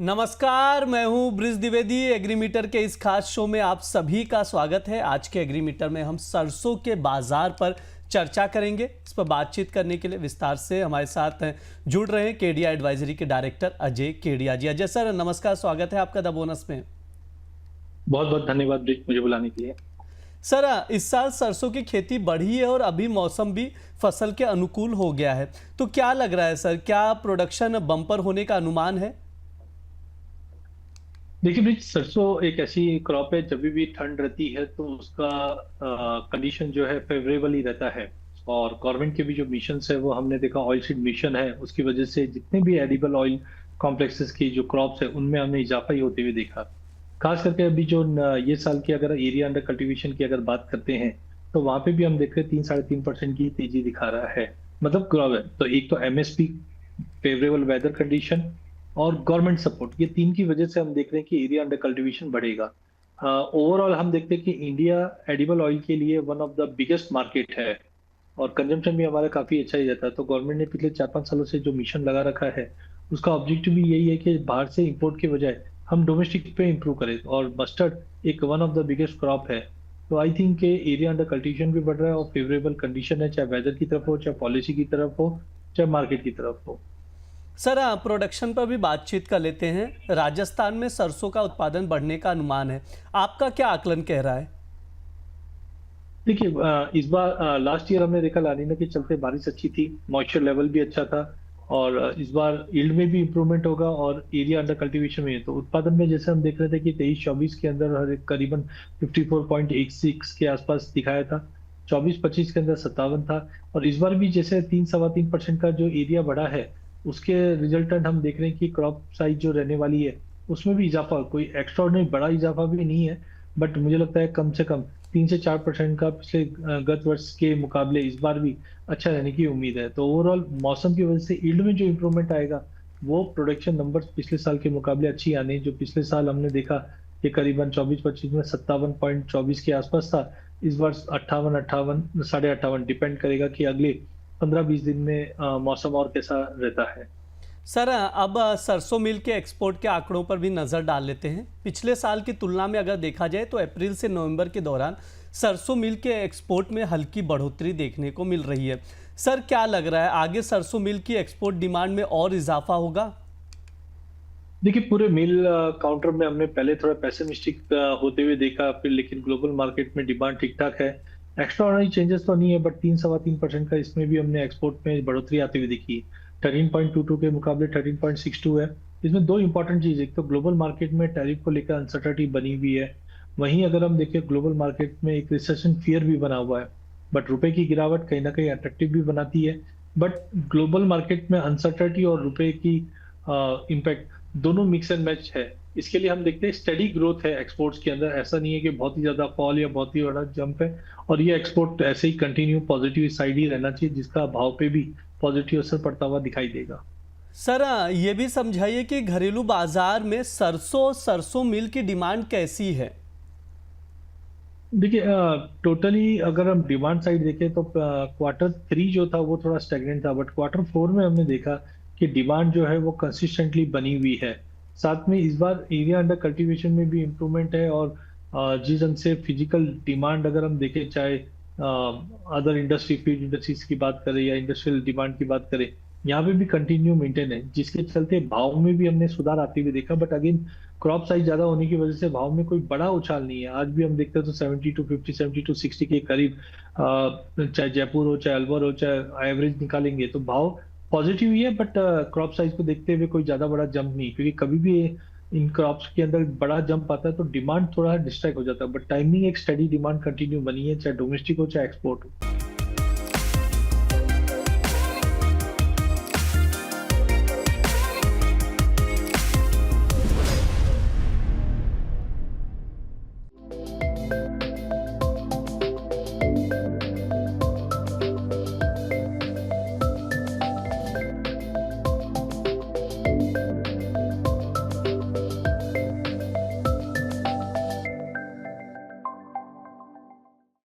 नमस्कार, मैं हूं ब्रिज द्विवेदी। एग्रीमीटर के इस खास शो में आप सभी का स्वागत है। आज के एग्रीमीटर में हम सरसों के बाजार पर चर्चा करेंगे। इस पर बातचीत करने के लिए विस्तार से हमारे साथ जुड़ रहे हैं केडिया एडवाइजरी के डायरेक्टर अजय केडिया जी। अजय सर नमस्कार, स्वागत है आपका द बोनस में। बहुत बहुत धन्यवाद ब्रिज, मुझे बुलाने के लिए। सर इस साल सरसों की खेती बढ़ी है और अभी मौसम भी फसल के अनुकूल हो गया है, तो क्या लग रहा है सर, क्या प्रोडक्शन बम्पर होने का अनुमान है? देखिए ब्रिज, सरसों एक ऐसी क्रॉप है, जब भी ठंड रहती है तो उसका कंडीशन जो है फेवरेबल ही रहता है। और गवर्नमेंट के भी जो मिशन है वो हमने देखा, ऑयल सीड मिशन है, उसकी वजह से जितने भी एडिबल ऑयल कॉम्प्लेक्सेस की जो क्रॉप्स है उनमें हमने इजाफा ही होते हुए देखा। खास करके अभी जो ये साल की अगर एरिया अंडर कल्टीवेशन की अगर बात करते हैं तो वहां पे भी हम देख रहे हैं 3-3.5% की तेजी दिखा रहा है। मतलब ग्रो है तो एक तो एमएसपी, फेवरेबल वेदर कंडीशन और गवर्नमेंट सपोर्ट, ये तीन की वजह से हम देख रहे हैं कि एरिया अंडर कल्टीवेशन बढ़ेगा। ओवरऑल हम देखते हैं कि इंडिया एडिबल ऑयल के लिए one of the biggest market है और कंजम्पशन भी हमारा काफी अच्छा ही रहता है। तो गवर्नमेंट ने पिछले 4-5 सालों से जो मिशन लगा रखा है उसका ऑब्जेक्टिव भी यही है कि बाहर से इंपोर्ट के बजाय हम डोमेस्टिक पे इंप्रूव करें। और मस्टर्ड एक one of the biggest crop है, तो आई थिंक के एरिया अंडर कल्टीवेशन भी बढ़ रहा है और फेवरेबल कंडीशन है, चाहे वेदर की तरफ हो, चाहे पॉलिसी की तरफ हो, चाहे मार्केट की तरफ हो। सर प्रोडक्शन पर भी बातचीत कर लेते हैं। राजस्थान में सरसों का उत्पादन बढ़ने का अनुमान है, आपका क्या आकलन कह रहा है? देखिए, इस बार लास्ट ईयर हमने देखा लानीना के चलते बारिश अच्छी थी, मॉइस्चर लेवल भी अच्छा था और इस बार यील्ड में भी इंप्रूवमेंट होगा और एरिया अंडर कल्टीवेशन में है। तो उत्पादन में जैसे हम देख रहे थे कि 23-24 के अंदर हर करीबन 54.86 के आसपास दिखाया था, 24-25 के अंदर 57 था। और इस बार भी जैसे 3-3.25% का जो एरिया बढ़ा है उसके रिजल्टेंट हम देख रहे हैं कि क्रॉप साइज जो रहने वाली है उसमें भी इजाफा, कोई एक्स्ट्राऑर्डिनरी बड़ा इजाफा भी नहीं है, बट मुझे लगता है कम से कम 3 से 4% का पिछले गत वर्ष के मुकाबले इस बार भी अच्छा रहने की उम्मीद है। तो ओवरऑल मौसम की वजह से यील्ड में जो इंप्रूवमेंट आएगा वो प्रोडक्शन नंबर्स पिछले साल के मुकाबले अच्छी आने, जो पिछले साल हमने देखा कि करीबन 24-25 में 57.24 के आसपास था, इस वर्ष 58-58, 58.5 डिपेंड करेगा कि अगले 15-20 दिन में मौसम और कैसा रहता है। सर अब सरसों मिल के एक्सपोर्ट के आंकड़ों पर भी नज़र डाल लेते हैं। पिछले साल की तुलना में अगर देखा जाए तो अप्रैल से नवंबर के दौरान सरसों मिल के एक्सपोर्ट में हल्की बढ़ोतरी देखने को मिल रही है। सर क्या लग रहा है, आगे सरसों मिल की एक्सपोर्ट डिमांड में और इजाफा होगा? देखिए, पूरे मिल काउंटर में हमने पहले थोड़ा पेसिमिस्टिक होते हुए देखा, फिर लेकिन ग्लोबल मार्केट में डिमांड ठीक ठाक है। एक्स्ट्राऑर्डिनरी चेंजेस तो नहीं है, बट 3-3.25% का इसमें भी हमने एक्सपोर्ट में बढ़ोतरी आती हुई देखी। 13.22 के मुकाबले 13.62 है। इसमें दो इंपॉर्टेंट चीज, एक तो ग्लोबल मार्केट में टैरिफ को लेकर अनसर्टेनिटी बनी हुई है, वहीं अगर हम देखें ग्लोबल मार्केट में एक रिसेशन फियर भी बना हुआ है। बट रुपए की गिरावट कहीं ना कहीं अट्रैक्टिव भी बनाती है, बट ग्लोबल मार्केट में अनसर्टेनिटी और रुपए की इम्पैक्ट दोनों मिक्स एंड मैच है। इसके लिए हम देखते हैं स्टडी ग्रोथ है एक्सपोर्ट्स के अंदर, ऐसा नहीं है कि बहुत ही ज्यादा फॉल या बहुत ही बड़ा जंप है। और ये एक्सपोर्ट ऐसे ही कंटिन्यू पॉजिटिव साइड ही रहना चाहिए, जिसका भाव पे भी पॉजिटिव असर पड़ता हुआ दिखाई देगा। सर ये भी समझाइए कि घरेलू बाजार में सरसों मिल की डिमांड कैसी है? देखिए, टोटली अगर हम डिमांड साइड देखें तो Q3 जो था वो थोड़ा स्टेगनेंट था, बट Q4 में हमने देखा कि डिमांड जो है वो कंसिस्टेंटली बनी हुई है। साथ में इस बार एरिया अंडर कल्टीवेशन में भी इम्प्रूवमेंट है और जिस ढंग से फिजिकल डिमांड अगर हम देखें, चाहे अदर इंडस्ट्री, फीड इंडस्ट्रीज की बात करें या इंडस्ट्रियल डिमांड की बात करें, यहाँ पे भी कंटिन्यू मेंटेन है, जिसके चलते भाव में भी हमने सुधार आते हुए देखा। बट अगेन क्रॉप साइज ज्यादा होने की वजह से भाव में कोई बड़ा उछाल नहीं है। आज भी हम देखते हैं तो 70-50, 70-60 के करीब, चाहे जयपुर हो, चाहे अलवर हो, चाहे एवरेज निकालेंगे तो भाव पॉजिटिव ही है। बट क्रॉप साइज को देखते हुए कोई ज्यादा बड़ा जंप नहीं, क्योंकि कभी भी इन क्रॉप्स के अंदर बड़ा जंप आता है तो डिमांड थोड़ा डिस्ट्रैक्ट हो जाता है। बट टाइमिंग एक स्टडी डिमांड कंटिन्यू बनी है, चाहे डोमेस्टिक हो चाहे एक्सपोर्ट हो।